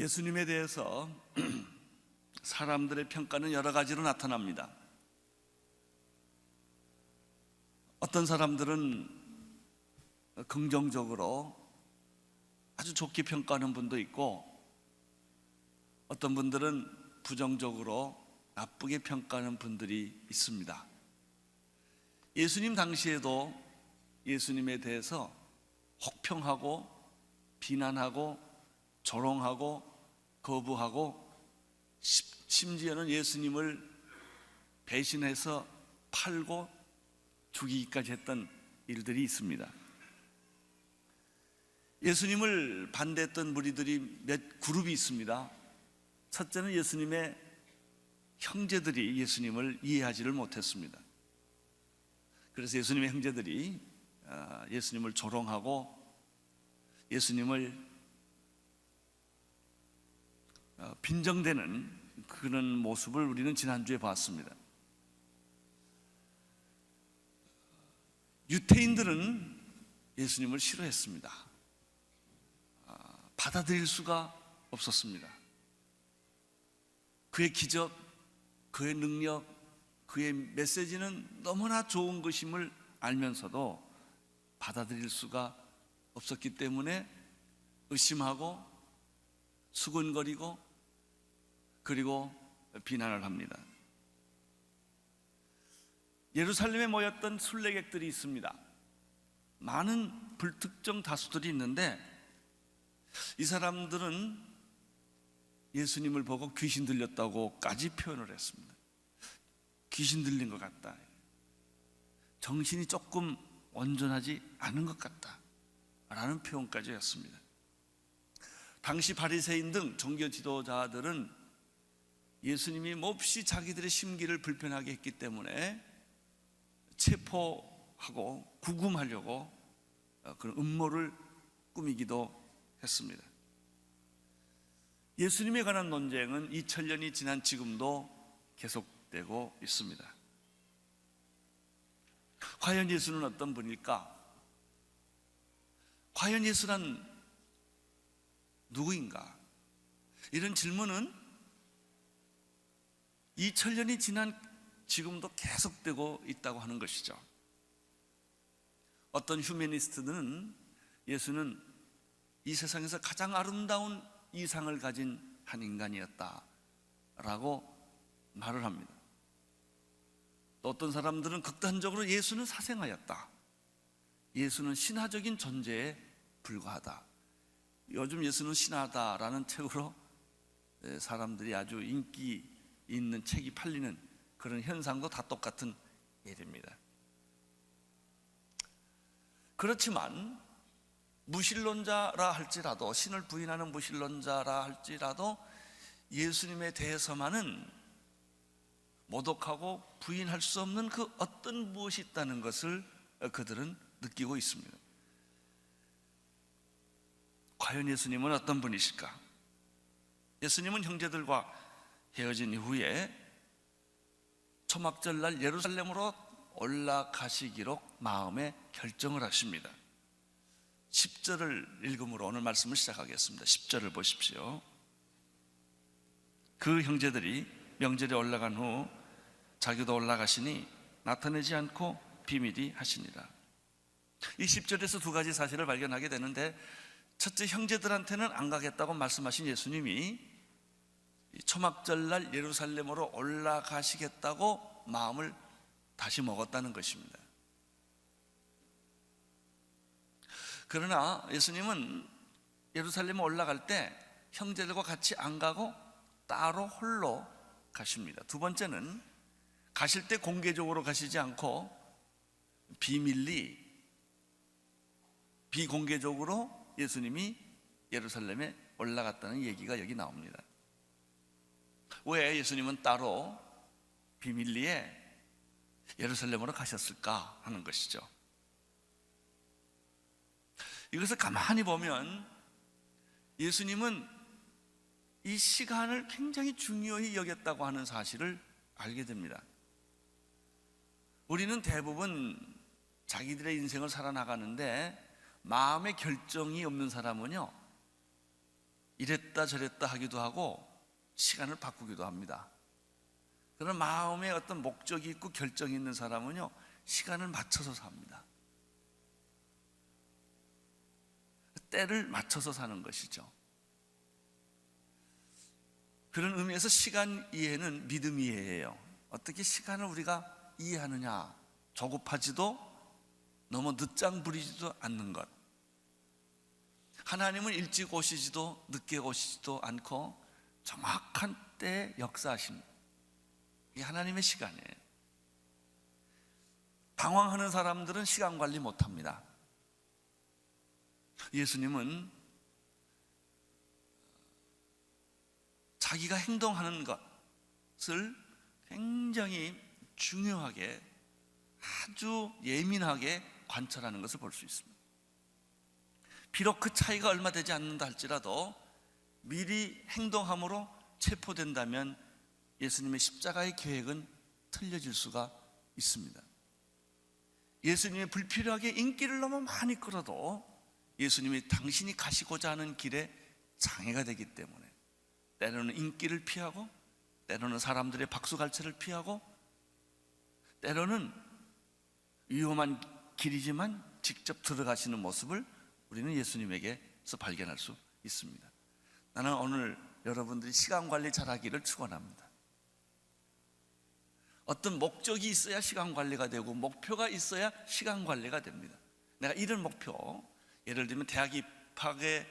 예수님에 대해서 사람들의 평가는 여러 가지로 나타납니다. 어떤 사람들은 긍정적으로 아주 좋게 평가하는 분도 있고, 어떤 분들은 부정적으로 나쁘게 평가하는 분들이 있습니다. 예수님 당시에도 예수님에 대해서 혹평하고 비난하고 조롱하고 거부하고, 심지어는 예수님을 배신해서 팔고 죽이기까지 했던 일들이 있습니다. 예수님을 반대했던 무리들이 몇 그룹이 있습니다. 첫째는 예수님의 형제들이 예수님을 이해하지를 못했습니다. 그래서 예수님의 형제들이 예수님을 조롱하고 예수님을 빈정대는 그런 모습을 우리는 지난주에 봤습니다. 유태인들은 예수님을 싫어했습니다. 받아들일 수가 없었습니다. 그의 기적, 그의 능력, 그의 메시지는 너무나 좋은 것임을 알면서도 받아들일 수가 없었기 때문에 의심하고 수근거리고 그리고 비난을 합니다. 예루살렘에 모였던 순례객들이 있습니다. 많은 불특정 다수들이 있는데, 이 사람들은 예수님을 보고 귀신 들렸다고까지 표현을 했습니다. 귀신 들린 것 같다, 정신이 조금 온전하지 않은 것 같다 라는 표현까지 했습니다. 당시 바리새인 등 종교 지도자들은 예수님이 몹시 자기들의 심기를 불편하게 했기 때문에 체포하고 구금하려고 그런 음모를 꾸미기도 했습니다. 예수님에 관한 논쟁은 2000년이 지난 지금도 계속되고 있습니다. 과연 예수는 어떤 분일까? 과연 예수란 누구인가? 이런 질문은 2000년이 지난 지금도 계속되고 있다고 하는 것이죠. 어떤 휴머니스트들은 예수는 이 세상에서 가장 아름다운 이상을 가진 한 인간이었다라고 말을 합니다. 또 어떤 사람들은 극단적으로 예수는 사생아였다, 예수는 신화적인 존재에 불과하다. 요즘 예수는 신화다라는 책으로 사람들이 아주 인기 있는 책이 팔리는 그런 현상도 다 똑같은 일입니다. 그렇지만 무신론자라 할지라도, 신을 부인하는 무신론자라 할지라도 예수님에 대해서만은 모독하고 부인할 수 없는 그 어떤 무엇이 있다는 것을 그들은 느끼고 있습니다. 과연 예수님은 어떤 분이실까? 예수님은 형제들과 헤어진 이후에 초막절날 예루살렘으로 올라가시기로 마음에 결정을 하십니다. 10절을 읽음으로 오늘 말씀을 시작하겠습니다. 10절을 보십시오. 그 형제들이 명절에 올라간 후 자기도 올라가시니 나타내지 않고 비밀히 하시니라. 이 10절에서 두 가지 사실을 발견하게 되는데, 첫째, 형제들한테는 안 가겠다고 말씀하신 예수님이 초막절날 예루살렘으로 올라가시겠다고 마음을 다시 먹었다는 것입니다. 그러나 예수님은 예루살렘에 올라갈 때 형제들과 같이 안 가고 따로 홀로 가십니다. 두 번째는 가실 때 공개적으로 가시지 않고 비밀리, 비공개적으로 예수님이 예루살렘에 올라갔다는 얘기가 여기 나옵니다. 왜 예수님은 따로 비밀리에 예루살렘으로 가셨을까 하는 것이죠. 이것을 가만히 보면 예수님은 이 시간을 굉장히 중요히 여겼다고 하는 사실을 알게 됩니다. 우리는 대부분 자기들의 인생을 살아나가는데 마음의 결정이 없는 사람은요, 이랬다 저랬다 하기도 하고 시간을 바꾸기도 합니다. 그런 마음에 어떤 목적이 있고 결정이 있는 사람은요, 시간을 맞춰서 삽니다. 때를 맞춰서 사는 것이죠. 그런 의미에서 시간 이해는 믿음 이해예요. 어떻게 시간을 우리가 이해하느냐, 조급하지도 너무 늦장 부리지도 않는 것. 하나님은 일찍 오시지도 늦게 오시지도 않고 정확한 때에 역사하십니다. 이게 하나님의 시간이에요. 당황하는 사람들은 시간 관리 못합니다. 예수님은 자기가 행동하는 것을 굉장히 중요하게, 아주 예민하게 관찰하는 것을 볼 수 있습니다. 비록 그 차이가 얼마 되지 않는다 할지라도 미리 행동함으로 체포된다면 예수님의 십자가의 계획은 틀려질 수가 있습니다. 예수님의 불필요하게 인기를 너무 많이 끌어도 예수님이 당신이 가시고자 하는 길에 장애가 되기 때문에 때로는 인기를 피하고, 때로는 사람들의 박수갈채를 피하고, 때로는 위험한 길이지만 직접 들어가시는 모습을 우리는 예수님에게서 발견할 수 있습니다. 나는 오늘 여러분들이 시간 관리 잘하기를 축원합니다. 어떤 목적이 있어야 시간 관리가 되고 목표가 있어야 시간 관리가 됩니다. 내가 이런 목표, 예를 들면 대학 입학에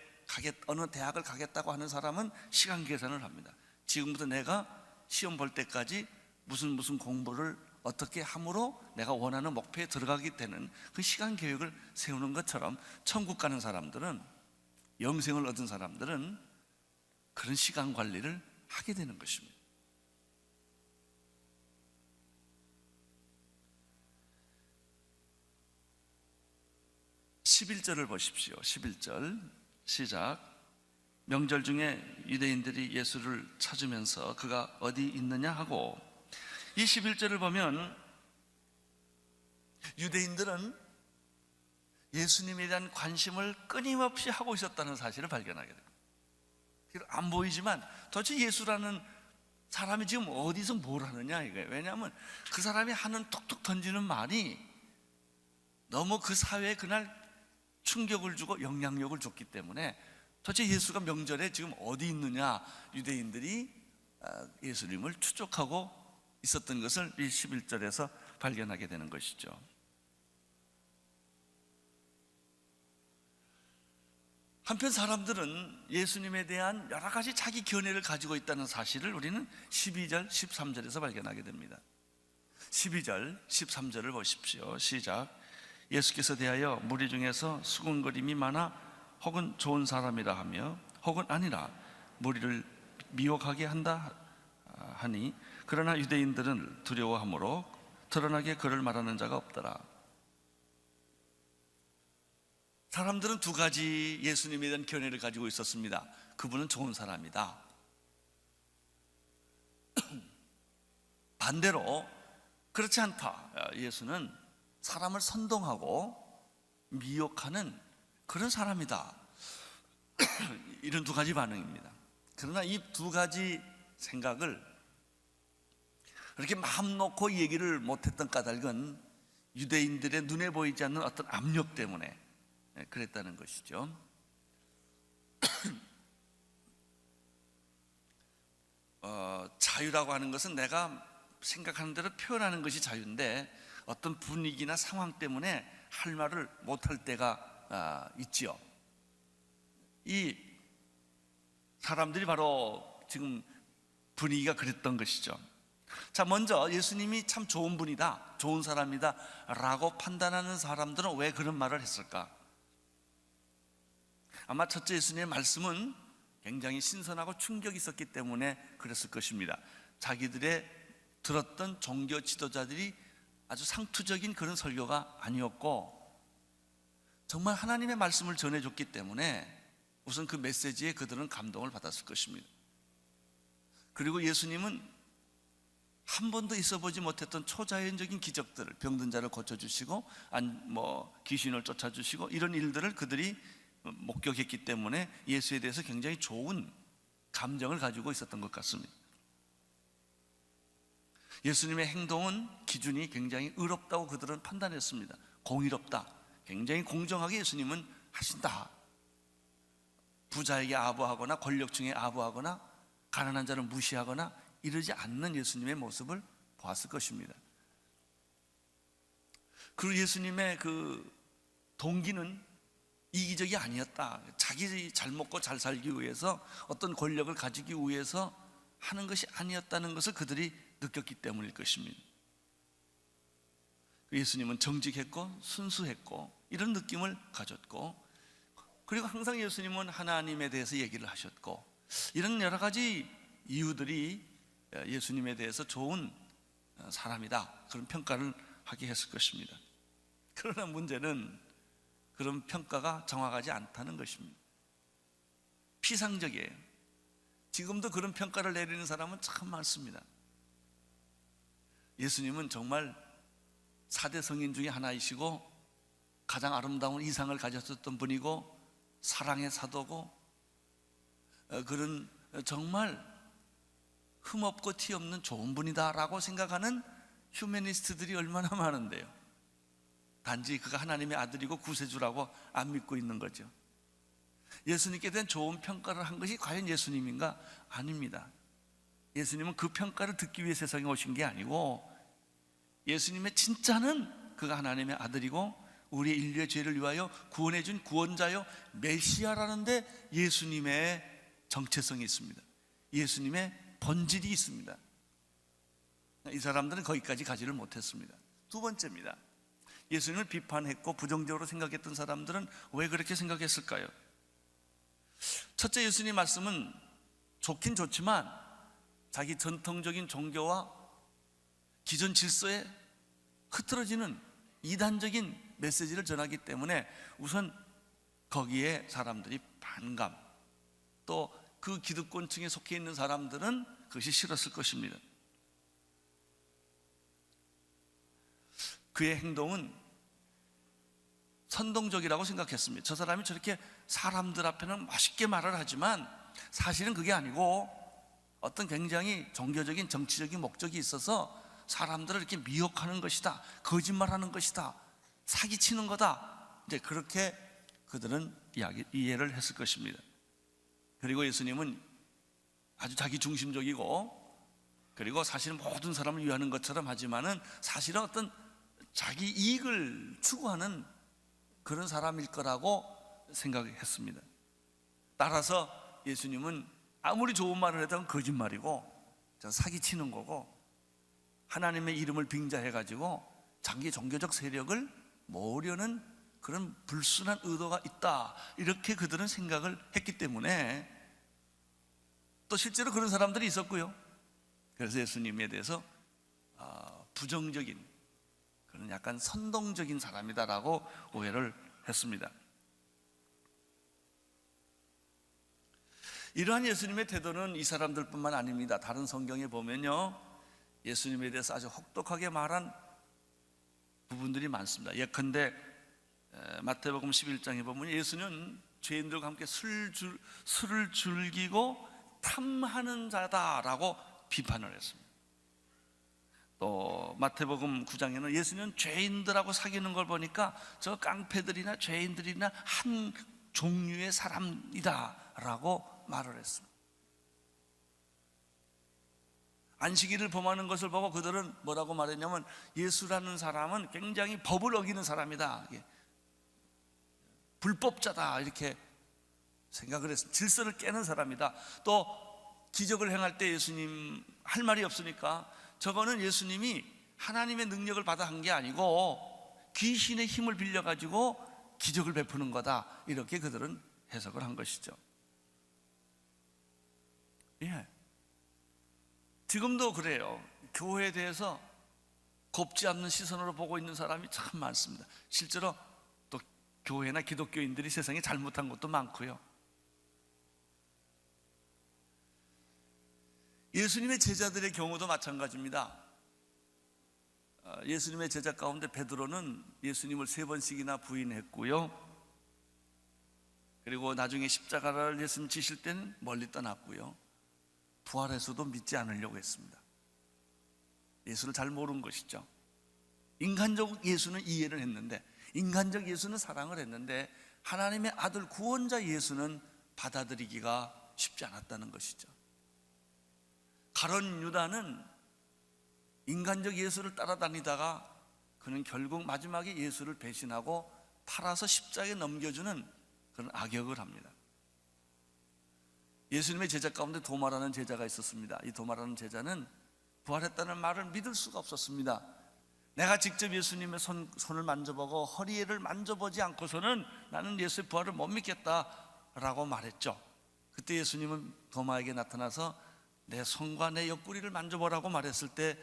어느 대학을 가겠다고 하는 사람은 시간 계산을 합니다. 지금부터 내가 시험 볼 때까지 무슨 공부를 어떻게 함으로 내가 원하는 목표에 들어가게 되는 그 시간 계획을 세우는 것처럼 천국 가는 사람들은, 영생을 얻은 사람들은 그런 시간 관리를 하게 되는 것입니다. (11절을) 보십시오. 11절 시작. 명절 중에 유대인들이 예수를 찾으면서 그가 어디 있느냐 하고, 이 11절을 보면 유대인들은 예수님에 대한 관심을 끊임없이 하고 있었다는 사실을 발견하게 됩니다. 안 보이지만 도대체 예수라는 사람이 지금 어디서 뭘 하느냐 이거예요. 왜냐하면 그 사람이 하는 톡톡 던지는 말이 너무 그 사회에 그날 충격을 주고 영향력을 줬기 때문에 도대체 예수가 명절에 지금 어디 있느냐, 유대인들이 예수님을 추적하고 있었던 것을 이 11절에서 발견하게 되는 것이죠. 한편 사람들은 예수님에 대한 여러 가지 자기 견해를 가지고 있다는 사실을 우리는 12절, 13절에서 발견하게 됩니다. 12절, 13절을 보십시오. 시작. 예수께서 대하여 무리 중에서 수군거림이 많아 혹은 좋은 사람이라 하며 혹은 아니라 무리를 미혹하게 한다 하니, 그러나 유대인들은 두려워하므로 드러나게 그를 말하는 자가 없더라. 사람들은 두 가지 예수님에 대한 견해를 가지고 있었습니다. 그분은 좋은 사람이다. 반대로 그렇지 않다. 예수는 사람을 선동하고 미혹하는 그런 사람이다. 이런 두 가지 반응입니다. 그러나 이 두 가지 생각을 그렇게 마음 놓고 얘기를 못했던 까닭은 유대인들의 눈에 보이지 않는 어떤 압력 때문에 그랬다는 것이죠. 자유라고 하는 것은 내가 생각하는 대로 표현하는 것이 자유인데 어떤 분위기나 상황 때문에 할 말을 못할 때가 있지요. 이 사람들이 바로 지금 분위기가 그랬던 것이죠. 자, 먼저 예수님이 참 좋은 분이다, 좋은 사람이다 라고 판단하는 사람들은 왜 그런 말을 했을까? 아마 첫째, 예수님의 말씀은 굉장히 신선하고 충격이 있었기 때문에 그랬을 것입니다. 자기들의 들었던 종교 지도자들이 아주 상투적인 그런 설교가 아니었고 정말 하나님의 말씀을 전해줬기 때문에 우선 그 메시지에 그들은 감동을 받았을 것입니다. 그리고 예수님은 한 번도 있어보지 못했던 초자연적인 기적들을, 병든 자를 고쳐주시고 귀신을 쫓아주시고 이런 일들을 그들이 목격했기 때문에 예수에 대해서 굉장히 좋은 감정을 가지고 있었던 것 같습니다. 예수님의 행동은 기준이 굉장히 의롭다고 그들은 판단했습니다. 공의롭다, 굉장히 공정하게 예수님은 하신다. 부자에게 아부하거나 권력층에 아부하거나 가난한 자를 무시하거나 이러지 않는 예수님의 모습을 보았을 것입니다. 그리고 예수님의 그 동기는 이기적이 아니었다. 자기 잘 먹고 잘 살기 위해서 어떤 권력을 가지기 위해서 하는 것이 아니었다는 것을 그들이 느꼈기 때문일 것입니다. 예수님은 정직했고 순수했고 이런 느낌을 가졌고, 그리고 항상 예수님은 하나님에 대해서 얘기를 하셨고, 이런 여러 가지 이유들이 예수님에 대해서 좋은 사람이다, 그런 평가를 하게 했을 것입니다. 그러나 문제는 그런 평가가 정확하지 않다는 것입니다. 피상적이에요. 지금도 그런 평가를 내리는 사람은 참 많습니다. 예수님은 정말 4대 성인 중에 하나이시고 가장 아름다운 이상을 가졌었던 분이고 사랑의 사도고, 그런 정말 흠없고 티없는 좋은 분이다라고 생각하는 휴머니스트들이 얼마나 많은데요. 단지 그가 하나님의 아들이고 구세주라고 안 믿고 있는 거죠. 예수님께 대한 좋은 평가를 한 것이 과연 예수님인가? 아닙니다. 예수님은 그 평가를 듣기 위해 세상에 오신 게 아니고, 예수님의 진짜는 그가 하나님의 아들이고 우리의 인류의 죄를 위하여 구원해 준 구원자요 메시아라는데 예수님의 정체성이 있습니다. 예수님의 본질이 있습니다. 이 사람들은 거기까지 가지를 못했습니다. 두 번째입니다. 예수님을 비판했고 부정적으로 생각했던 사람들은 왜 그렇게 생각했을까요? 첫째, 예수님 말씀은 좋긴 좋지만 자기 전통적인 종교와 기존 질서에 흐트러지는 이단적인 메시지를 전하기 때문에 우선 거기에 사람들이 반감, 또 그 기득권층에 속해 있는 사람들은 그것이 싫었을 것입니다. 그의 행동은 선동적이라고 생각했습니다. 저 사람이 저렇게 사람들 앞에는 멋있게 말을 하지만 사실은 그게 아니고 어떤 굉장히 종교적인 정치적인 목적이 있어서 사람들을 이렇게 미혹하는 것이다, 거짓말하는 것이다, 사기치는 거다, 이제 그렇게 그들은 이해를 했을 것입니다. 그리고 예수님은 아주 자기 중심적이고, 그리고 사실은 모든 사람을 위하는 것처럼 하지만은 사실은 어떤 자기 이익을 추구하는 그런 사람일 거라고 생각했습니다. 따라서 예수님은 아무리 좋은 말을 해도 거짓말이고 사기치는 거고, 하나님의 이름을 빙자해가지고 자기 종교적 세력을 모으려는 그런 불순한 의도가 있다, 이렇게 그들은 생각을 했기 때문에, 또 실제로 그런 사람들이 있었고요. 그래서 예수님에 대해서 부정적인, 그런 약간 선동적인 사람이다라고 오해를 했습니다. 이러한 예수님의 태도는 이 사람들뿐만 아닙니다. 다른 성경에 보면요, 예수님에 대해서 아주 혹독하게 말한 부분들이 많습니다. 예컨대 마태복음 11장에 보면 예수는 죄인들과 함께 술을 즐기고 탐하는 자다라고 비판을 했습니다. 또 마태복음 9장에는 예수는 죄인들하고 사귀는 걸 보니까 저 깡패들이나 죄인들이나 한 종류의 사람이다라고 말을 했습니다. 안식일을 범하는 것을 보고 그들은 뭐라고 말했냐면, 예수라는 사람은 굉장히 법을 어기는 사람이다, 불법자다, 이렇게 생각을 했습니다. 질서를 깨는 사람이다. 또 기적을 행할 때 예수님 할 말이 없으니까 저거는 예수님이 하나님의 능력을 받아 한 게 아니고 귀신의 힘을 빌려가지고 기적을 베푸는 거다, 이렇게 그들은 해석을 한 것이죠. 예. 지금도 그래요. 교회에 대해서 곱지 않는 시선으로 보고 있는 사람이 참 많습니다. 실제로 또 교회나 기독교인들이 세상에 잘못한 것도 많고요. 예수님의 제자들의 경우도 마찬가지입니다. 예수님의 제자 가운데 베드로는 예수님을 3번씩이나 부인했고요. 그리고 나중에 십자가를 예수님 지실 때는 멀리 떠났고요, 부활해서도 믿지 않으려고 했습니다. 예수를 잘 모르는 것이죠. 인간적 예수는 이해를 했는데, 인간적 예수는 사랑을 했는데, 하나님의 아들 구원자 예수는 받아들이기가 쉽지 않았다는 것이죠. 가룟 유다는 인간적 예수를 따라다니다가 그는 결국 마지막에 예수를 배신하고 팔아서 십자가에 넘겨주는 그런 악역을 합니다. 예수님의 제자 가운데 도마라는 제자가 있었습니다. 이 도마라는 제자는 부활했다는 말을 믿을 수가 없었습니다. 내가 직접 예수님의 손을 만져보고 허리를 만져보지 않고서는 나는 예수의 부활을 못 믿겠다라고 말했죠. 그때 예수님은 도마에게 나타나서 내 손과 내 옆구리를 만져보라고 말했을 때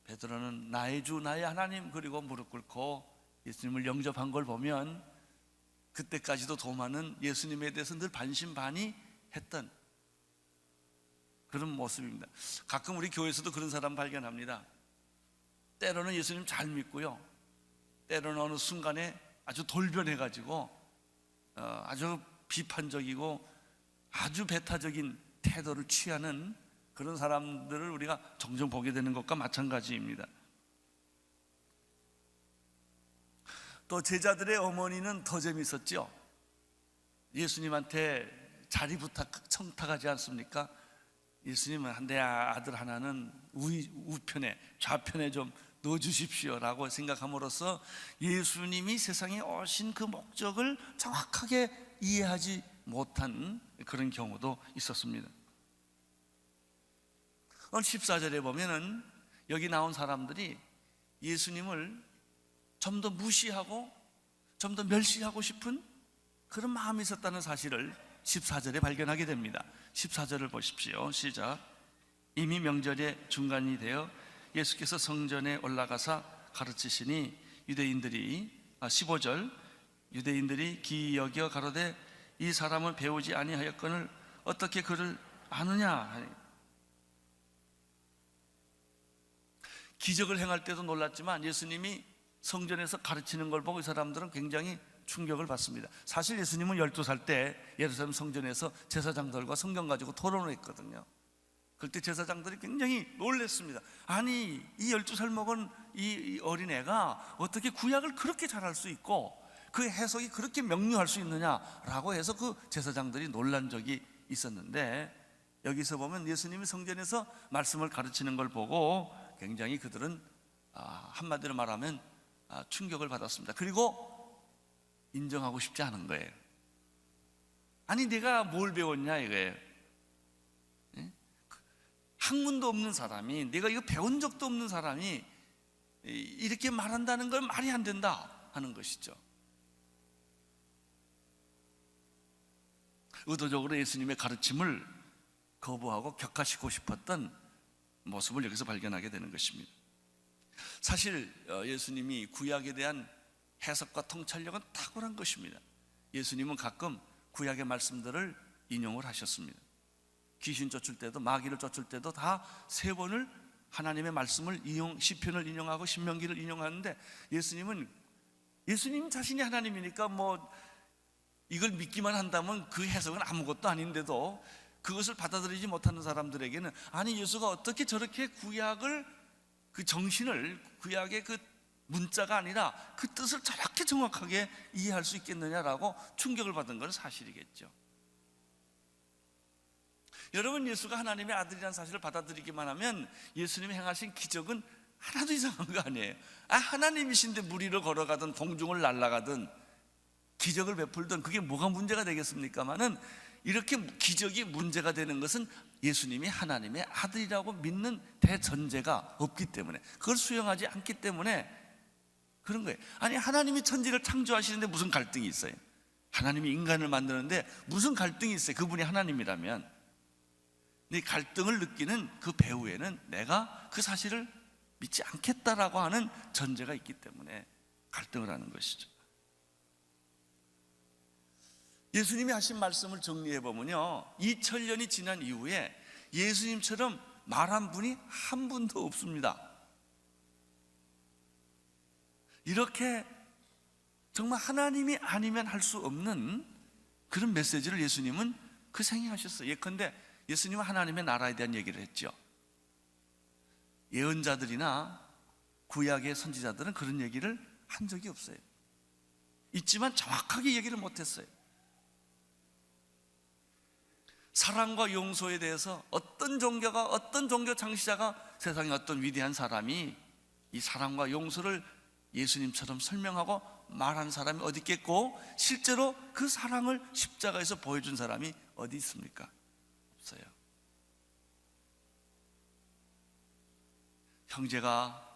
베드로는 나의 주 나의 하나님, 그리고 무릎 꿇고 예수님을 영접한 걸 보면 그때까지도 도마는 예수님에 대해서 늘 반신반의했던 그런 모습입니다. 가끔 우리 교회에서도 그런 사람 발견합니다. 때로는 예수님 잘 믿고요, 때로는 어느 순간에 아주 돌변해가지고 아주 비판적이고 아주 배타적인 태도를 취하는 그런 사람들을 우리가 종종 보게 되는 것과 마찬가지입니다. 또 제자들의 어머니는 더 재밌었죠. 예수님한테 자리 청탁하지 않습니까? 예수님은 내 아들 하나는 우편에 좌편에 좀 넣어주십시오라고 생각함으로써 예수님이 세상에 오신 그 목적을 정확하게 이해하지 못한 그런 경우도 있었습니다. 오늘 14절에 보면은 여기 나온 사람들이 예수님을 좀 더 무시하고 좀 더 멸시하고 싶은 그런 마음이 있었다는 사실을 14절에 발견하게 됩니다. 14절을 보십시오. 시작. 이미 명절의 중간이 되어 예수께서 성전에 올라가사 가르치시니 15절 유대인들이 기이 여겨 가로되 이 사람은 배우지 아니하였거늘 어떻게 그를 아느냐. 기적을 행할 때도 놀랐지만 예수님이 성전에서 가르치는 걸 보고 이 사람들은 굉장히 충격을 받습니다. 사실 예수님은 12살 때 예루살렘 성전에서 제사장들과 성경 가지고 토론을 했거든요. 그때 제사장들이 굉장히 놀랐습니다. 아니, 이 12살 먹은 이 어린애가 어떻게 구약을 그렇게 잘할 수 있고 그 해석이 그렇게 명료할 수 있느냐라고 해서 그 제사장들이 놀란 적이 있었는데, 여기서 보면 예수님이 성전에서 말씀을 가르치는 걸 보고 굉장히 그들은 한마디로 말하면 충격을 받았습니다. 그리고 인정하고 싶지 않은 거예요. 아니, 내가 뭘 배웠냐 이거예요. 학문도 없는 사람이, 내가 이거 배운 적도 없는 사람이 이렇게 말한다는 건 말이 안 된다 하는 것이죠. 의도적으로 예수님의 가르침을 거부하고 격하시고 싶었던 모습을 여기서 발견하게 되는 것입니다. 사실 예수님이 구약에 대한 해석과 통찰력은 탁월한 것입니다. 예수님은 가끔 구약의 말씀들을 인용을 하셨습니다. 귀신 쫓을 때도, 마귀를 쫓을 때도 다 3번을 하나님의 말씀을 시편을 인용하고 신명기를 인용하는데, 예수님 자신이 하나님이니까 뭐 이걸 믿기만 한다면 그 해석은 아무것도 아닌데도 그것을 받아들이지 못하는 사람들에게는 아니, 예수가 어떻게 저렇게 구약을, 그 정신을, 구약의 그 문자가 아니라 그 뜻을 저렇게 정확하게 이해할 수 있겠느냐라고 충격을 받은 건 사실이겠죠. 여러분, 예수가 하나님의 아들이라는 사실을 받아들이기만 하면 예수님이 행하신 기적은 하나도 이상한 거 아니에요. 하나님이신데 물 위로 걸어가든 공중을 날아가든 기적을 베풀든 그게 뭐가 문제가 되겠습니까마는, 이렇게 기적이 문제가 되는 것은 예수님이 하나님의 아들이라고 믿는 대전제가 없기 때문에, 그걸 수용하지 않기 때문에 그런 거예요. 아니, 하나님이 천지를 창조하시는데 무슨 갈등이 있어요? 하나님이 인간을 만드는데 무슨 갈등이 있어요? 그분이 하나님이라면. 이 갈등을 느끼는 그 배후에는 내가 그 사실을 믿지 않겠다라고 하는 전제가 있기 때문에 갈등을 하는 것이죠. 예수님이 하신 말씀을 정리해 보면요, 2000년이 지난 이후에 예수님처럼 말한 분이 한 분도 없습니다. 이렇게 정말 하나님이 아니면 할 수 없는 그런 메시지를 예수님은 그 생에 하셨어요. 예컨대 예수님은 하나님의 나라에 대한 얘기를 했죠. 예언자들이나 구약의 선지자들은 그런 얘기를 한 적이 없어요. 있지만 정확하게 얘기를 못했어요. 사랑과 용서에 대해서 어떤 종교가, 어떤 종교 창시자가, 세상에 어떤 위대한 사람이 이 사랑과 용서를 예수님처럼 설명하고 말한 사람이 어디 있겠고, 실제로 그 사랑을 십자가에서 보여준 사람이 어디 있습니까? 없어요. 형제가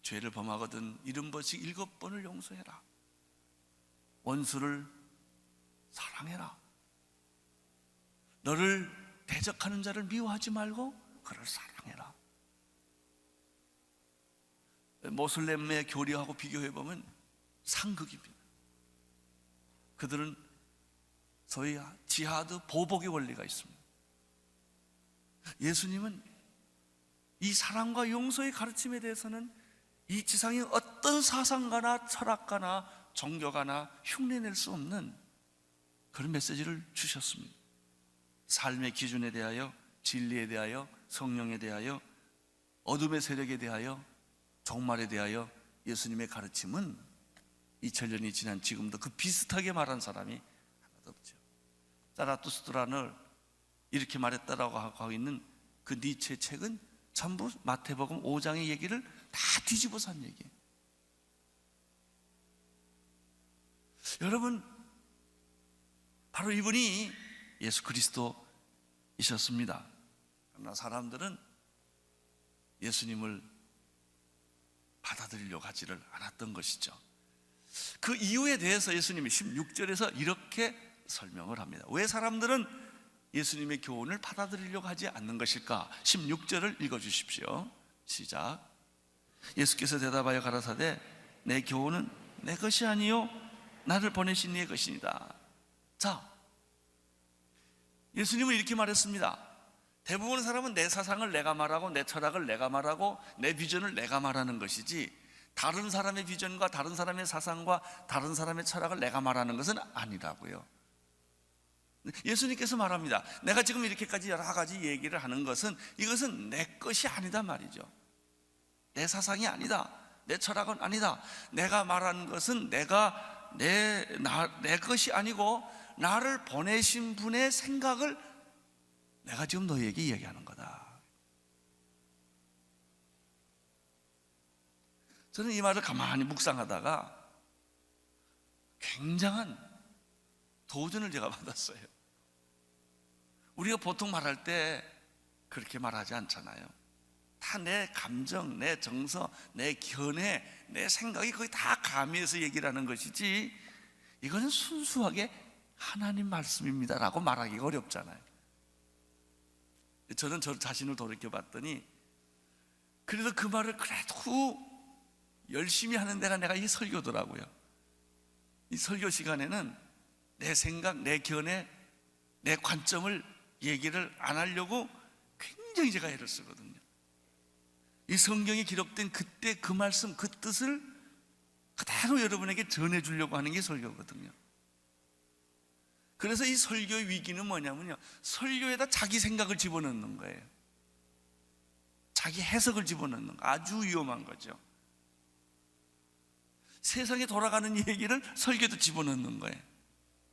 죄를 범하거든 70번씩 7번을 용서해라. 원수를 사랑해라. 너를 대적하는 자를 미워하지 말고 그를 사랑해라. 모슬렘의 교리하고 비교해보면 상극입니다. 그들은 소위 지하드 보복의 원리가 있습니다. 예수님은 이 사랑과 용서의 가르침에 대해서는 이 지상의 어떤 사상가나 철학가나 종교가나 흉내낼 수 없는 그런 메시지를 주셨습니다. 삶의 기준에 대하여, 진리에 대하여, 성령에 대하여, 어둠의 세력에 대하여, 종말에 대하여 예수님의 가르침은 2000년이 지난 지금도 그 비슷하게 말한 사람이 하나도 없죠. 자라투스트라를 이렇게 말했다라고 하고 있는 그 니체 책은 전부 마태복음 5장의 얘기를 다 뒤집어서 한 얘기예요. 여러분, 바로 이분이 예수 그리스도이셨습니다. 그러나 사람들은 예수님을 받아들이려고 하지를 않았던 것이죠. 그 이유에 대해서 예수님이 16절에서 이렇게 설명을 합니다. 왜 사람들은 예수님의 교훈을 받아들이려고 하지 않는 것일까? 16절을 읽어주십시오. 시작. 예수께서 대답하여 가라사대 내 교훈은 내 것이 아니요 나를 보내신 이의 것이니라. 자, 예수님은 이렇게 말했습니다. 대부분의 사람은 내 사상을 내가 말하고 내 철학을 내가 말하고 내 비전을 내가 말하는 것이지, 다른 사람의 비전과 다른 사람의 사상과 다른 사람의 철학을 내가 말하는 것은 아니라고요. 예수님께서 말합니다. 내가 지금 이렇게까지 여러 가지 얘기를 하는 것은, 이것은 내 것이 아니다 말이죠. 내 사상이 아니다, 내 철학은 아니다. 내가 말하는 것은 내 것이 아니고 나를 보내신 분의 생각을 내가 지금 너희에게 얘기하는 거다. 저는 이 말을 가만히 묵상하다가 굉장한 도전을 제가 받았어요. 우리가 보통 말할 때 그렇게 말하지 않잖아요. 다 내 감정, 내 정서, 내 견해, 내 생각이 거의 다 가미해서 얘기를 하는 것이지, 이거는 순수하게 하나님 말씀입니다라고 말하기가 어렵잖아요. 저는 저 자신을 돌이켜봤더니 그래도 그 말을 그래도 열심히 하는 데가 내가 이 설교더라고요. 이 설교 시간에는 내 생각, 내 견해, 내 관점을 얘기를 안 하려고 굉장히 제가 애를 쓰거든요. 이 성경에 기록된 그때 그 말씀, 그 뜻을 그대로 여러분에게 전해주려고 하는 게 설교거든요. 그래서 이 설교의 위기는 뭐냐면요, 설교에다 자기 생각을 집어넣는 거예요. 자기 해석을 집어넣는 거, 아주 위험한 거죠. 세상에 돌아가는 얘기를 설교에도 집어넣는 거예요.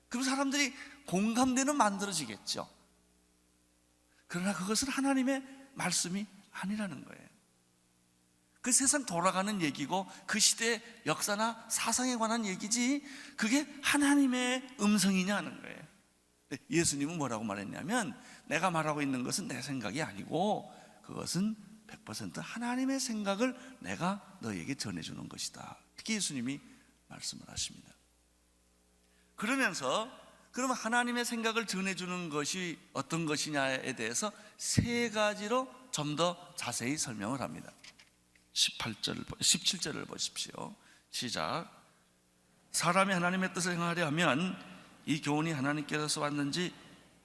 그럼 사람들이 공감대는 만들어지겠죠. 그러나 그것은 하나님의 말씀이 아니라는 거예요. 그 세상 돌아가는 얘기고 그 시대의 역사나 사상에 관한 얘기지, 그게 하나님의 음성이냐는 거예요. 예수님은 뭐라고 말했냐면, 내가 말하고 있는 것은 내 생각이 아니고 그것은 100% 하나님의 생각을 내가 너에게 전해주는 것이다. 이렇게 예수님이 말씀을 하십니다. 그러면서 그러면 하나님의 생각을 전해주는 것이 어떤 것이냐에 대해서 세 가지로 좀 더 자세히 설명을 합니다. 17절을 보십시오. 시작. 사람이 하나님의 뜻을 행하려 하면 이 교훈이 하나님께서 왔는지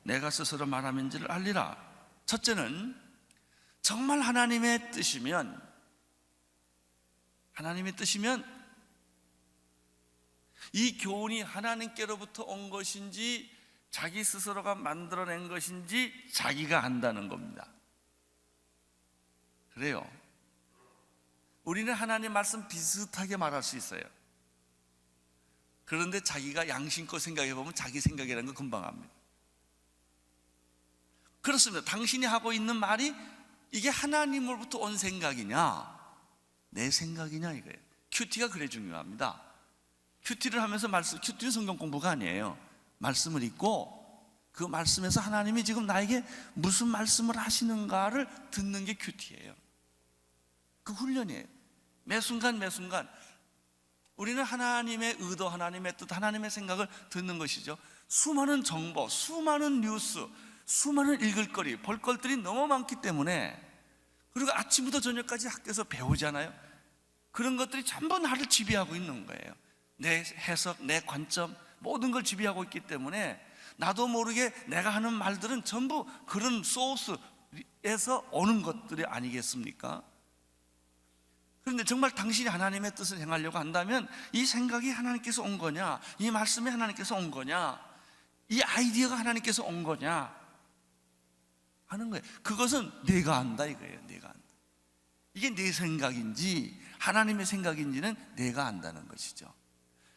내가 스스로 말함인지를 알리라. 첫째는 정말 하나님의 뜻이면 이 교훈이 하나님께로부터 온 것인지 자기 스스로가 만들어낸 것인지 자기가 안다는 겁니다. 그래요. 우리는 하나님 말씀 비슷하게 말할 수 있어요. 그런데 자기가 양심껏 생각해 보면 자기 생각이라는 거 금방 압니다. 그렇습니다. 당신이 하고 있는 말이 이게 하나님으로부터 온 생각이냐 내 생각이냐 이거예요. 큐티가 그래 중요합니다. 큐티를 하면서 큐티는 성경 공부가 아니에요. 말씀을 읽고 그 말씀에서 하나님이 지금 나에게 무슨 말씀을 하시는가를 듣는 게 큐티예요. 그 훈련이에요. 매 순간 매 순간 우리는 하나님의 의도, 하나님의 뜻, 하나님의 생각을 듣는 것이죠. 수많은 정보, 수많은 뉴스, 수많은 읽을 거리, 볼 것들이 너무 많기 때문에, 그리고 아침부터 저녁까지 학교에서 배우잖아요. 그런 것들이 전부 나를 지배하고 있는 거예요. 내 해석, 내 관점, 모든 걸 지배하고 있기 때문에 나도 모르게 내가 하는 말들은 전부 그런 소스에서 오는 것들이 아니겠습니까? 그런데 정말 당신이 하나님의 뜻을 행하려고 한다면 이 생각이 하나님께서 온 거냐, 이 말씀이 하나님께서 온 거냐, 이 아이디어가 하나님께서 온 거냐 하는 거예요. 그것은 내가 안다 이거예요. 내가 안다. 이게 내 생각인지 하나님의 생각인지는 내가 안다는 것이죠.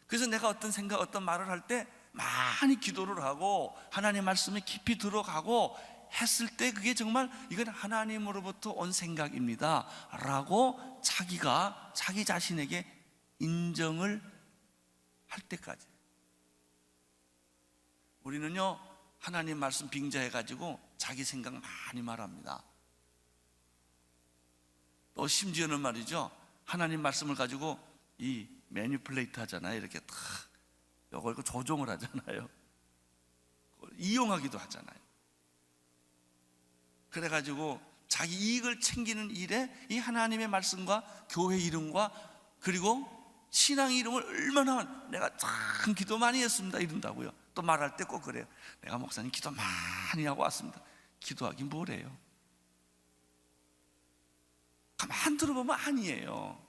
그래서 내가 어떤 생각, 어떤 말을 할 때 많이 기도를 하고 하나님 말씀에 깊이 들어가고 했을 때 그게 정말 이건 하나님으로부터 온 생각입니다 라고 자기가 자기 자신에게 인정을 할 때까지. 우리는요 하나님 말씀 빙자해가지고 자기 생각 많이 말합니다. 또 심지어는 말이죠, 하나님 말씀을 가지고 이 매니플레이트 하잖아요. 이렇게 탁 이걸 조종을 하잖아요. 이용하기도 하잖아요. 그래가지고 자기 이익을 챙기는 일에 이 하나님의 말씀과 교회 이름과 그리고 신앙 이름을 얼마나 내가 참 기도 많이 했습니다 이런다고요. 또 말할 때 꼭 그래요. 내가 목사님 기도 많이 하고 왔습니다. 기도하긴 뭐래요. 가만 들어보면 아니에요.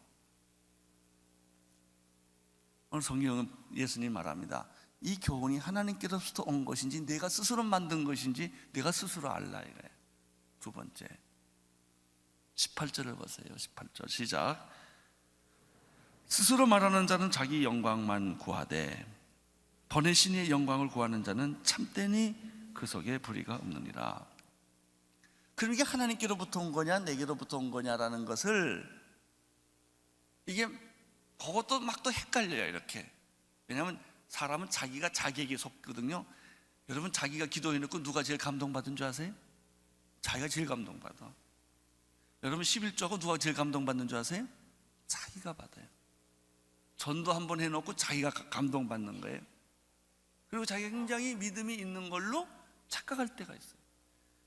오늘 성경은 예수님 말합니다. 이 교훈이 하나님께로부터 온 것인지 내가 스스로 만든 것인지 내가 스스로 알라 이래요. 두 번째 18절을 보세요. 18절 시작. 스스로 말하는 자는 자기 영광만 구하되 번외신 이의 영광을 구하는 자는 참되니 그 속에 불의가 없느니라. 그럼 이게 하나님께로부터 온 거냐 내게로부터 온 거냐라는 것을 이게 그것도 막 또 헷갈려요 이렇게. 왜냐하면 사람은 자기가 자기에게 속거든요. 여러분 자기가 기도해놓고 누가 제일 감동받은 줄 아세요? 자기가 제일 감동받아. 여러분 11조하고 누가 제일 감동받는 줄 아세요? 자기가 받아요. 전도 한번 해놓고 자기가 감동받는 거예요. 그리고 자기가 굉장히 믿음이 있는 걸로 착각할 때가 있어요.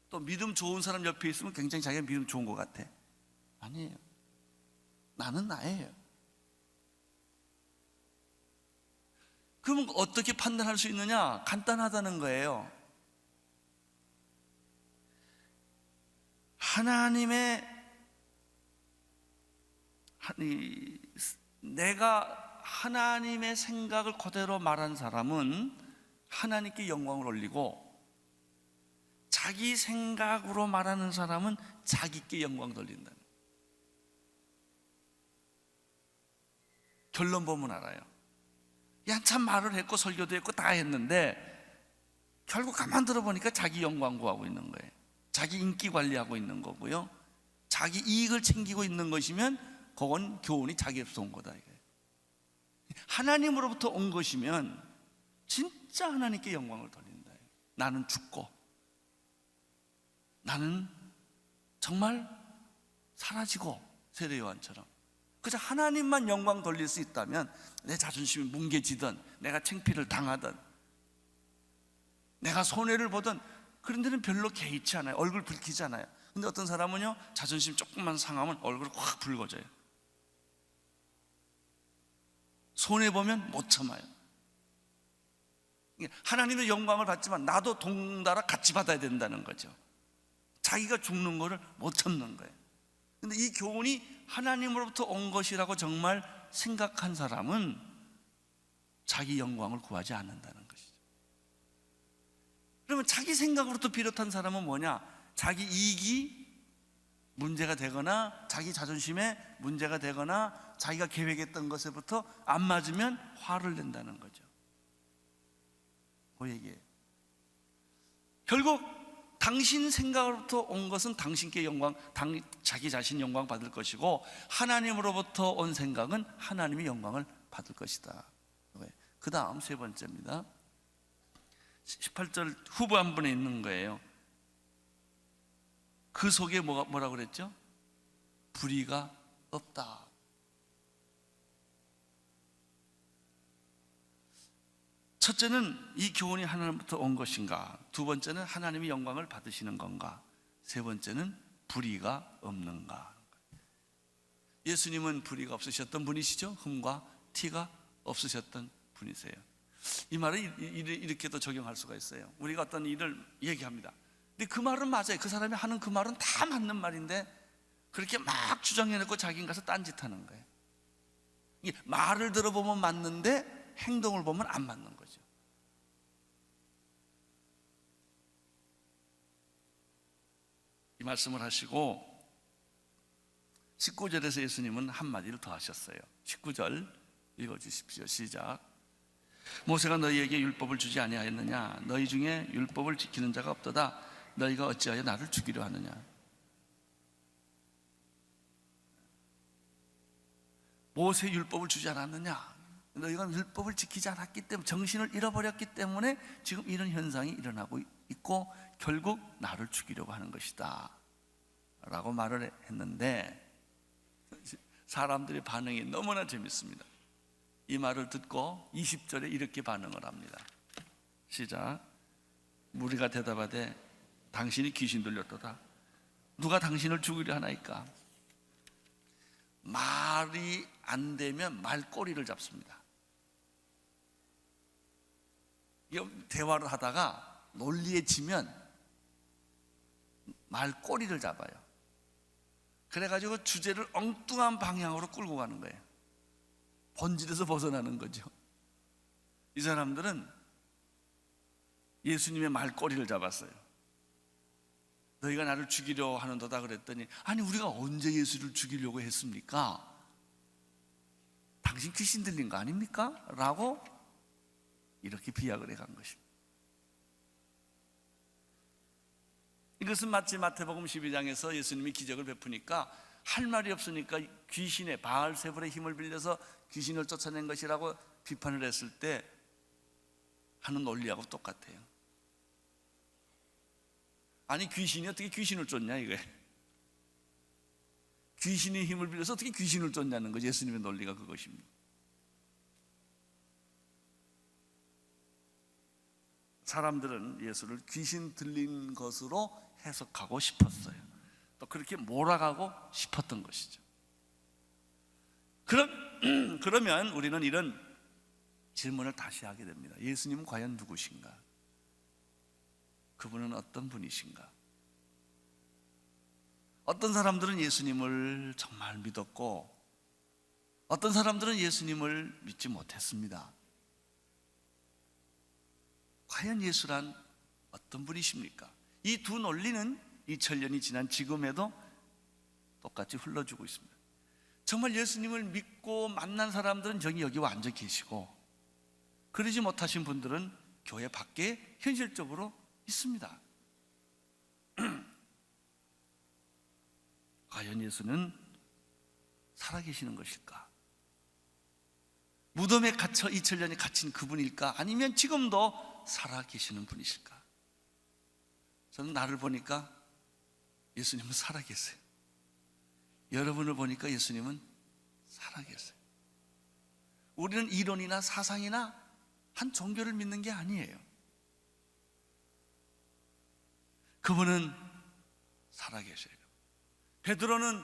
또 믿음 좋은 사람 옆에 있으면 굉장히 자기가 믿음 좋은 것 같아. 아니에요. 나는 나예요. 그러면 어떻게 판단할 수 있느냐? 간단하다는 거예요. 내가 하나님의 생각을 그대로 말한 사람은 하나님께 영광을 올리고 자기 생각으로 말하는 사람은 자기께 영광 돌린다. 결론 보면 알아요. 한참 말을 했고 설교도 했고 다 했는데 결국 가만 들어보니까 자기 영광 구하고 있는 거예요. 자기 인기 관리하고 있는 거고요. 자기 이익을 챙기고 있는 것이면 그건 교훈이 자기로부터 온 거다 이거예요. 하나님으로부터 온 것이면 진짜 하나님께 영광을 돌린다. 나는 죽고 나는 정말 사라지고 세례 요한처럼 그저 하나님만 영광 돌릴 수 있다면 내 자존심이 뭉개지든 내가 창피를 당하든 내가 손해를 보든 그런 데는 별로 개의치 않아요. 얼굴 붉히잖아요. 근데 어떤 사람은요 자존심 조금만 상하면 얼굴이 확 붉어져요. 손해보면 못 참아요. 하나님의 영광을 받지만 나도 동달아 같이 받아야 된다는 거죠. 자기가 죽는 거를 못 참는 거예요. 근데 이 교훈이 하나님으로부터 온 것이라고 정말 생각한 사람은 자기 영광을 구하지 않는다는 것이죠. 그러면 자기 생각으로부터 비롯한 사람은 뭐냐? 자기 이익이 문제가 되거나 자기 자존심에 문제가 되거나 자기가 계획했던 것에부터 안 맞으면 화를 낸다는 거죠. 그 얘기예요. 결국 당신 생각으로부터 온 것은 당신께 영광, 자기 자신 영광 받을 것이고, 하나님으로부터 온 생각은 하나님이 영광을 받을 것이다. 그 다음 세 번째입니다. 18절 후반부에 있는 거예요. 그 속에 뭐라고 그랬죠? 불의가 없다. 첫째는 이 교훈이 하나님부터 온 것인가? 두 번째는 하나님이 영광을 받으시는 건가? 세 번째는 불의가 없는가? 예수님은 불의가 없으셨던 분이시죠? 흠과 티가 없으셨던 분이세요. 이 말을 이렇게도 적용할 수가 있어요. 우리가 어떤 일을 얘기합니다. 근데 그 말은 맞아요. 그 사람이 하는 그 말은 다 맞는 말인데 그렇게 막 주장해놓고 자기는 가서 딴짓하는 거예요. 이게 말을 들어보면 맞는데 행동을 보면 안 맞는 거죠. 이 말씀을 하시고 19절에서 예수님은 한마디를 더 하셨어요. 19절 읽어주십시오. 시작. 모세가 너희에게 율법을 주지 아니하였느냐? 너희 중에 율법을 지키는 자가 없도다. 너희가 어찌하여 나를 죽이려 하느냐? 모세 율법을 주지 않았느냐? 너희가 율법을 지키지 않았기 때문에, 정신을 잃어버렸기 때문에 지금 이런 현상이 일어나고 있고 결국 나를 죽이려고 하는 것이다 라고 말을 했는데, 사람들의 반응이 너무나 재밌습니다. 이 말을 듣고 20절에 이렇게 반응을 합니다. 시작. 무리가 대답하되 당신이 귀신 들렸도다. 누가 당신을 죽이려 하나이까? 말이 안 되면 말꼬리를 잡습니다. 대화를 하다가 논리에 지면 말꼬리를 잡아요. 그래가지고 주제를 엉뚱한 방향으로 끌고 가는 거예요. 본질에서 벗어나는 거죠. 이 사람들은 예수님의 말꼬리를 잡았어요. 너희가 나를 죽이려 하는도다 그랬더니, 아니 우리가 언제 예수를 죽이려고 했습니까? 당신 귀신 들린 거 아닙니까? 라고 이렇게 비약을 해간 것입니다. 이것은 마치 마태복음 12장에서 예수님이 기적을 베푸니까 할 말이 없으니까 귀신의 바알세불의 힘을 빌려서 귀신을 쫓아낸 것이라고 비판을 했을 때 하는 논리하고 똑같아요. 아니 귀신이 어떻게 귀신을 쫓냐 이거예요. 귀신의 힘을 빌려서 어떻게 귀신을 쫓냐는 거죠. 예수님의 논리가 그것입니다. 사람들은 예수를 귀신 들린 것으로 해석하고 싶었어요. 또 그렇게 몰아가고 싶었던 것이죠. 그러면 우리는 이런 질문을 다시 하게 됩니다. 예수님은 과연 누구신가? 그분은 어떤 분이신가? 어떤 사람들은 예수님을 정말 믿었고 어떤 사람들은 예수님을 믿지 못했습니다. 과연 예수란 어떤 분이십니까? 이 두 논리는 2000년이 지난 지금에도 똑같이 흘러주고 있습니다. 정말 예수님을 믿고 만난 사람들은 여기 와 앉아 계시고, 그러지 못하신 분들은 교회 밖에 현실적으로 있습니다. 과연 예수는 살아계시는 것일까? 무덤에 갇혀 2000년이 갇힌 그분일까? 아니면 지금도 살아계시는 분이실까? 저는 나를 보니까 예수님은 살아계세요. 여러분을 보니까 예수님은 살아계세요. 우리는 이론이나 사상이나 한 종교를 믿는 게 아니에요. 그분은 살아계셔요. 베드로는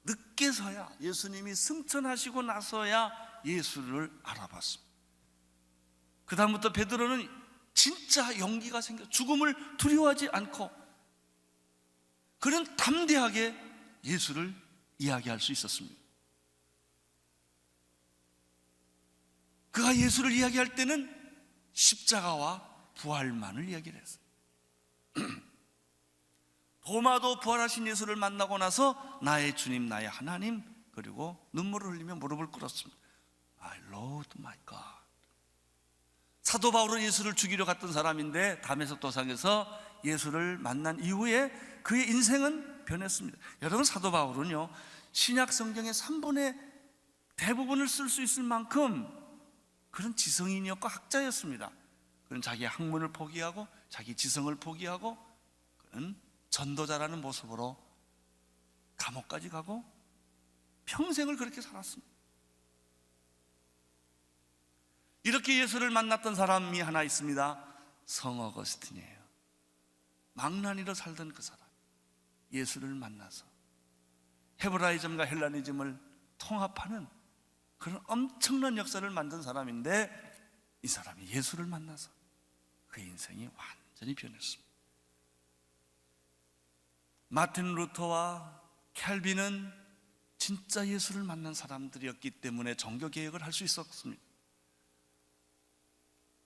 늦게서야, 예수님이 승천하시고 나서야 예수를 알아봤습니다. 그 다음부터 베드로는 진짜 용기가 생겨 죽음을 두려워하지 않고 그는 담대하게 예수를 이야기할 수 있었습니다. 그가 예수를 이야기할 때는 십자가와 부활만을 이야기를 했어요. 도마도 부활하신 예수를 만나고 나서 나의 주님, 나의 하나님, 그리고 눈물을 흘리며 무릎을 꿇었습니다. My Lord, my God. 사도 바울은 예수를 죽이려 갔던 사람인데 다메섹 도상에서 예수를 만난 이후에 그의 인생은 변했습니다. 여러분, 사도 바울은요, 신약 성경의 3분의 대부분을 쓸 수 있을 만큼 그런 지성인이었고 학자였습니다. 그는 자기의 학문을 포기하고 자기 지성을 포기하고 그는 전도자라는 모습으로 감옥까지 가고 평생을 그렇게 살았습니다. 이렇게 예수를 만났던 사람이 하나 있습니다. 성 어거스틴이에요. 망나니로 살던 그 사람, 예수를 만나서 헤브라이즘과 헬라니즘을 통합하는 그런 엄청난 역사를 만든 사람인데, 이 사람이 예수를 만나서 그의 인생이 완전히 변했습니다. 마틴 루터와 캘빈은 진짜 예수를 만난 사람들이었기 때문에 종교개혁을 할 수 있었습니다.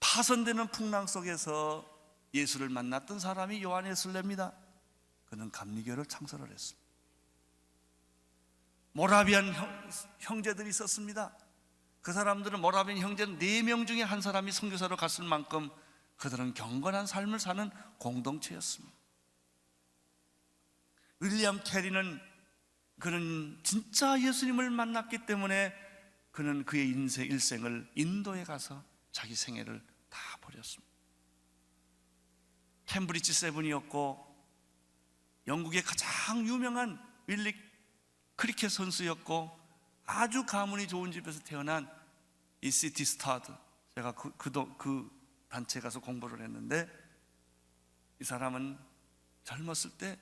파손되는 풍랑 속에서 예수를 만났던 사람이 요한 웨슬레입니다. 그는 감리교를 창설을 했습니다. 모라비안 형제들이 있었습니다. 그 사람들은, 모라비안 형제는 4명 중에 한 사람이 선교사로 갔을 만큼 그들은 경건한 삶을 사는 공동체였습니다. 윌리엄 캐리는, 그는 진짜 예수님을 만났기 때문에 그는 그의 일생을 인도에 가서 자기 생애를 다 버렸습니다. 캠브리지 세븐이었고 영국의 가장 유명한 윌리 크리켓 선수였고 아주 가문이 좋은 집에서 태어난 이 시티 스타드, 제가 그 단체에 가서 공부를 했는데, 이 사람은 젊었을 때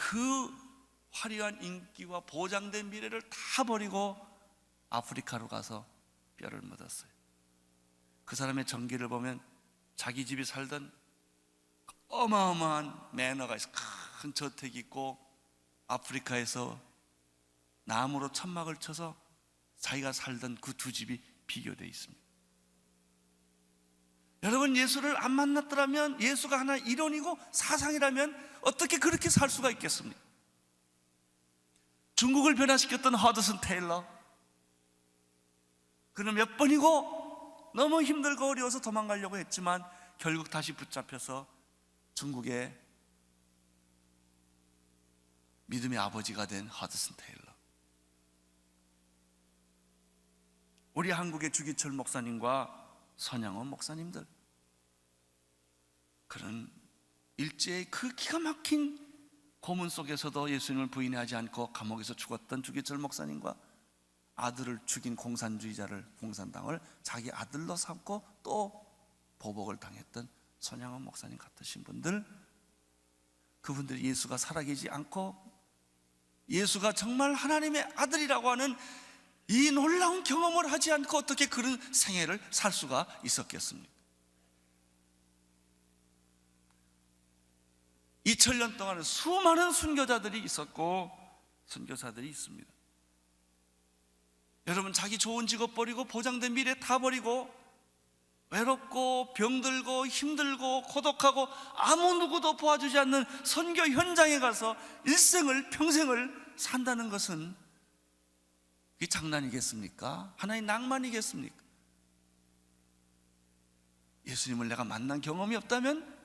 그 화려한 인기와 보장된 미래를 다 버리고 아프리카로 가서 뼈를 묻었어요. 그 사람의 전기를 보면 자기 집이 살던 어마어마한 매너가 있어, 큰 저택이 있고 아프리카에서 나무로 천막을 쳐서 자기가 살던 그 2집이 비교되어 있습니다. 여러분, 예수를 안 만났더라면, 예수가 하나 이론이고 사상이라면 어떻게 그렇게 살 수가 있겠습니까? 중국을 변화시켰던 허드슨 테일러, 그는 몇 번이고 너무 힘들고 어려워서 도망가려고 했지만 결국 다시 붙잡혀서 중국의 믿음의 아버지가 된 허드슨 테일러. 우리 한국의 주기철 목사님과 선양원 목사님들, 그런 일제의 그 기가 막힌 고문 속에서도 예수님을 부인하지 않고 감옥에서 죽었던 주기철 목사님과 아들을 죽인 공산주의자를, 공산당을 자기 아들로 삼고 또 보복을 당했던 선양원 목사님 같으신 분들, 그분들이 예수가 살아계지 않고 예수가 정말 하나님의 아들이라고 하는 이 놀라운 경험을 하지 않고 어떻게 그런 생애를 살 수가 있었겠습니까? 2000년 동안에 수많은 순교자들이 있었고 선교사들이 있습니다. 여러분, 자기 좋은 직업 버리고 보장된 미래 다 버리고 외롭고 병들고 힘들고 고독하고 아무 누구도 도와주지 않는 선교 현장에 가서 일생을, 평생을 산다는 것은 이게 장난이겠습니까? 하나의 낭만이겠습니까? 예수님을 내가 만난 경험이 없다면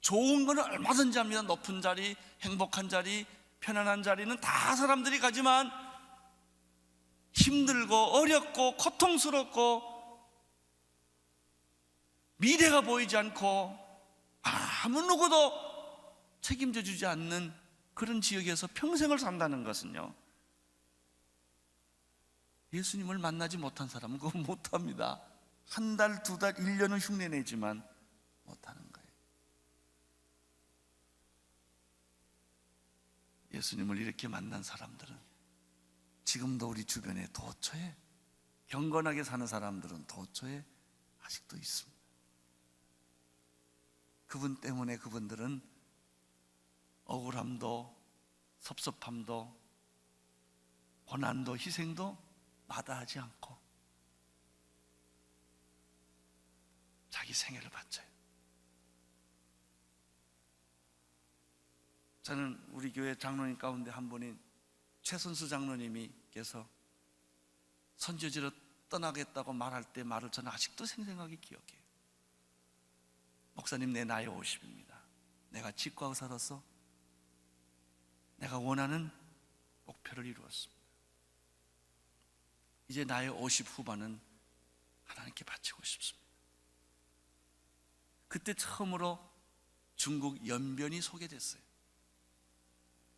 좋은 거는 얼마든지 합니다. 높은 자리, 행복한 자리, 편안한 자리는 다 사람들이 가지만 힘들고 어렵고 고통스럽고 미래가 보이지 않고 아무 누구도 책임져 주지 않는 그런 지역에서 평생을 산다는 것은요, 예수님을 만나지 못한 사람은 그거 못합니다. 한 달, 2달, 1년은 흉내내지만 못하는 거예요. 예수님을 이렇게 만난 사람들은 지금도 우리 주변에 도처에, 경건하게 사는 사람들은 도처에 아직도 있습니다. 그분 때문에 그분들은 억울함도 섭섭함도 고난도 희생도 마다하지 않고 생애를 바쳐요. 저는 우리 교회 장로님 가운데 한 분인 최선수 장로님께서 선교지로 떠나겠다고 말할 때 말을 저는 아직도 생생하게 기억해요. 목사님, 내 나이 50입니다. 내가 직구하고 살아서 내가 원하는 목표를 이루었습니다. 이제 나의 50 후반은 하나님께 바치고 싶습니다. 그때 처음으로 중국 연변이 소개됐어요.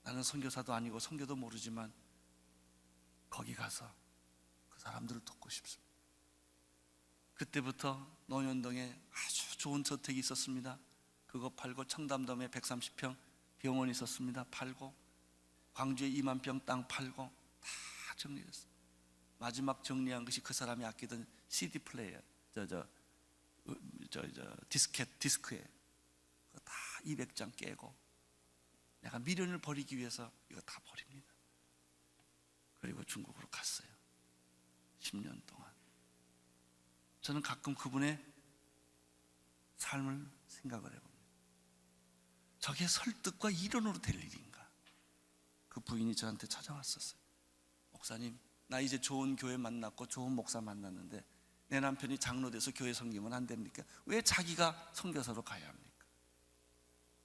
나는 선교사도 아니고 선교도 모르지만 거기 가서 그 사람들을 돕고 싶습니다. 그때부터 논현동에 아주 좋은 저택이 있었습니다. 그거 팔고 청담동에 130평 병원이 있었습니다. 팔고 광주에 2만 평 땅 팔고 다 정리했어요. 마지막 정리한 것이 그 사람이 아끼던 CD 플레이어, 디스크에 다 200장 깨고 내가 미련을 버리기 위해서 이거 다 버립니다. 그리고 중국으로 갔어요. 10년 동안. 저는 가끔 그분의 삶을 생각을 해봅니다. 저게 설득과 이론으로 될 일인가? 그 부인이 저한테 찾아왔었어요. 목사님, 나 이제 좋은 교회 만났고 좋은 목사 만났는데 내 남편이 장로 돼서 교회 섬기면 안 됩니까? 왜 자기가 선교사로 가야 합니까?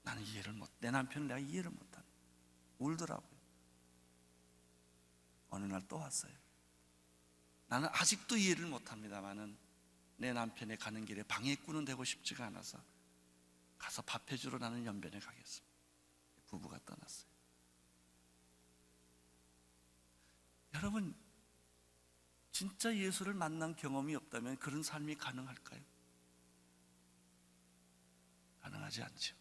나는 이해를 내 남편을 내가 이해를 못하는, 울더라고요. 어느 날 또 왔어요. 나는 아직도 이해를 못합니다만은 내 남편의 가는 길에 방해꾼은 되고 싶지가 않아서 가서 밥 해주러 나는 연변에 가겠습니다. 부부가 떠났어요. 여러분, 진짜 예수를 만난 경험이 없다면 그런 삶이 가능할까요? 가능하지 않죠.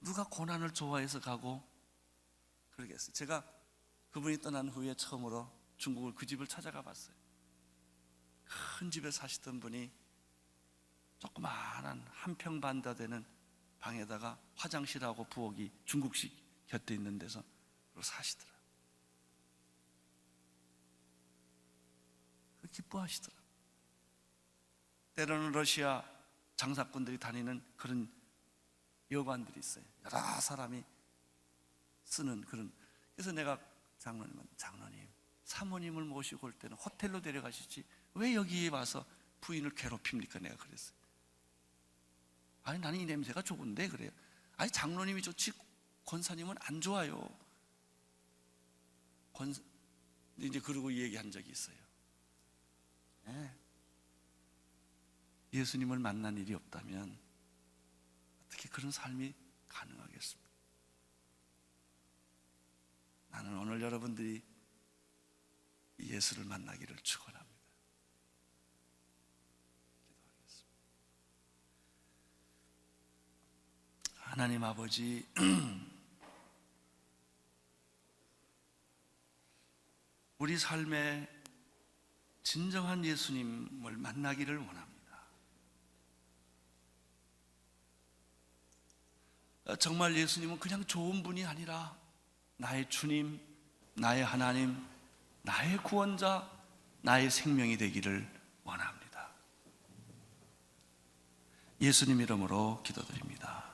누가 고난을 좋아해서 가고 그러겠어요. 제가 그분이 떠난 후에 처음으로 중국을 그 집을 찾아가 봤어요. 큰 집에 사시던 분이 조그마한 한 평 반 다 되는 방에다가 화장실하고 부엌이 중국식 곁에 있는 데서 사시더라. 기뻐하시더라. 때로는 러시아 장사꾼들이 다니는 그런 여관들이 있어요. 여러 사람이 쓰는 그런. 그래서 내가 장로님, 사모님을 모시고 올 때는 호텔로 데려가시지 왜 여기에 와서 부인을 괴롭힙니까? 내가 그랬어요. 아니, 나는 이 냄새가 좋은데 그래요. 아니, 장로님이 좋지 권사님은 안 좋아요. 이제 그러고 얘기한 적이 있어요. 네. 예수님을 만난 일이 없다면 어떻게 그런 삶이 가능하겠습니까? 나는 오늘 여러분들이 예수를 만나기를 축원합니다. 기도하겠습니다. 하나님 아버지, 우리 삶에 진정한 예수님을 만나기를 원합니다. 정말 예수님은 그냥 좋은 분이 아니라 나의 주님, 나의 하나님, 나의 구원자, 나의 생명이 되기를 원합니다. 예수님 이름으로 기도드립니다.